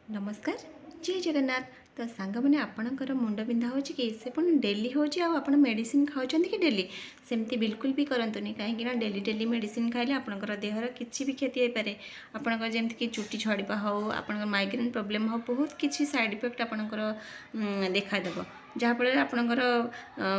नमस्कार जय जगन्नाथ। तो सांग मैंने आपणकर मुंड बिंधा हो कि से डेली हो मेडिसिन खाऊँ कि डेली सेमती बिल्कुल भी करंतुनी कहीं डेली डेली मेडिसिन खाइले आपणकर देहर किसी भी क्षति हो पारे। आपणकर जमीक कि चुटी झड़वा हो आप माइग्रेन प्रोब्लेम हो बहुत किसी साइड इफेक्ट आपणकर देखादेव जहाँफल आपणकर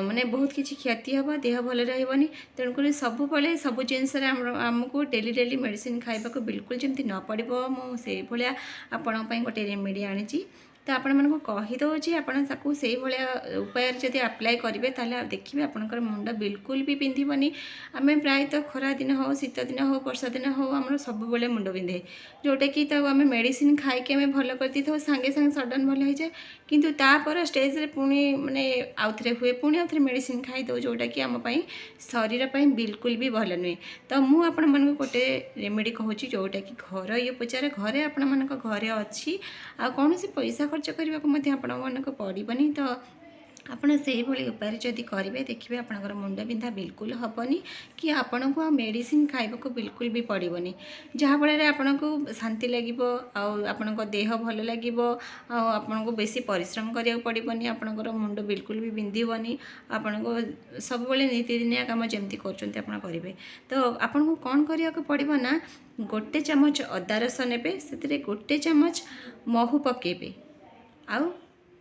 माने बहुत किसी क्षति हम देह भल रही तेणुक सब सब जिनस आमको डेली डेली मेडिसिन खाइबा बिल्कुल जमी न पड़ो मुझे भाया आपण गोटे रेमेडी आनी तो आपण मानक कहीदे आपको से भाया उपाय जब अप्लाई करेंगे ताले देखिए आपंकर मुंड बिल्कुल भी पिंधबनी। आम प्रायतः खरा दिन हो शीत दिन हो वर्षा दिन हो आम सब मुंड बिंधे जोटा कि आम मेडिसिन खाई आम भल कर दी था सांगे सांगे सडन भल हो जाए किंतु तापर स्टेज रे पुणी माने आउ थे हुए पुणी आउ थे मेडिसिन खाई दो जोटा कि आम शरीर पर बिल्कुल भी भल नुहे। तो मुझे आपण मन गोटे रेमेडी कहूँ जोटा कि घर ये उपचार घरे आपण मान घरे अच्छी आ कौन सी पैसा खर्च करने को आपण मानक पड़बनी। तो आपड़ से उपाय जदि करेंगे देखिए आपंकर मुंड बिंधा बिल्कुल हेनी कि आपण को मेडिसिन खाइबा बिल्कुल भी पड़बनी जहाँफल आपन को शांति लगे आपण देह भल लगे आपन को बेसी परिश्रम करा पड़बनी आपंकर मुंड बिल्कुल भी बिंधबनी आपन को सब नीतिदिनिया कम जमी करेंगे। तो आपन को कौन करा पड़ो ना गोटे चामच अदा रस ने से गोटे चामच महू पकेबे आउ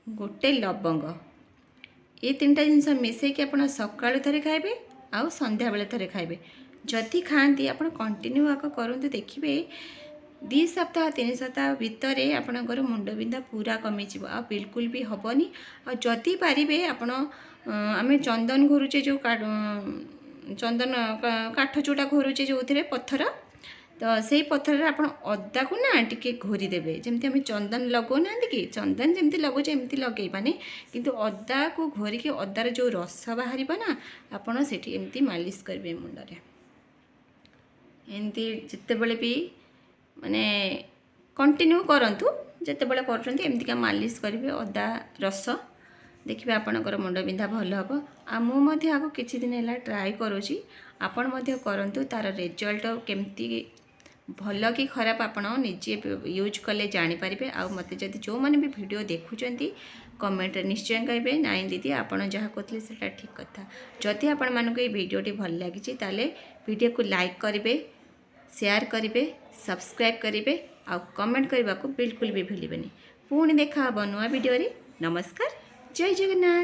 गोटे लवंग ये तीन टा जिनस मिसेक आप सका थे खाइबे आउ संध्या बेले थे खाइबे जदि खाती आप कंटिन्यू आग करूँ देखिए 2 सप्ताह 3 सप्ताह भितर आपणकर मुंड बिंधा पूरा कमिज आ बिल्कुल भी हेनी। और जदि पारे आपण आम चंदन घोरुचे जो चंदन काठ जोटा घोरुचे जो थे पत्थर तो से पत्थर आप अदा को ना टी घोरीदेवे जमी आम चंदन लगौना कि चंदन जमी लगुचे एमती लगेबानी किंतु अदा को घोरिकी अदार जो रस बाहर ना आपड़ से एमती मालिश करेंगे मुंडे एमती जितेबले भी माने कंटिन्यू करंतु जितेबले करमती मालिश करेंगे अदा रस देखिए आपणकर मुंड बिंधा भल हम आ मुझे आगे किसी दिन है ट्राए करुँची आपण करंतु तार रिजल्ट केमती भल कि खराब आपण निजे यूज कले जानीपारे। आ मत जदि जो मैंने भी वीडियो देखुं कमेंट निश्चय कहे नाई दीदी आपड़ जहाँ कहते हैं ठीक कथा जदि आपण मानक ये वीडियोटी भल लगी ताले वीडियो को लाइक करेंगे शेयर करेंगे सब्सक्राइब करेंगे आ कमेंट करने को बिल्कुल भी भूलें। पुणी देखा नुआ वीडियो रे। नमस्कार जय जगन्नाथ।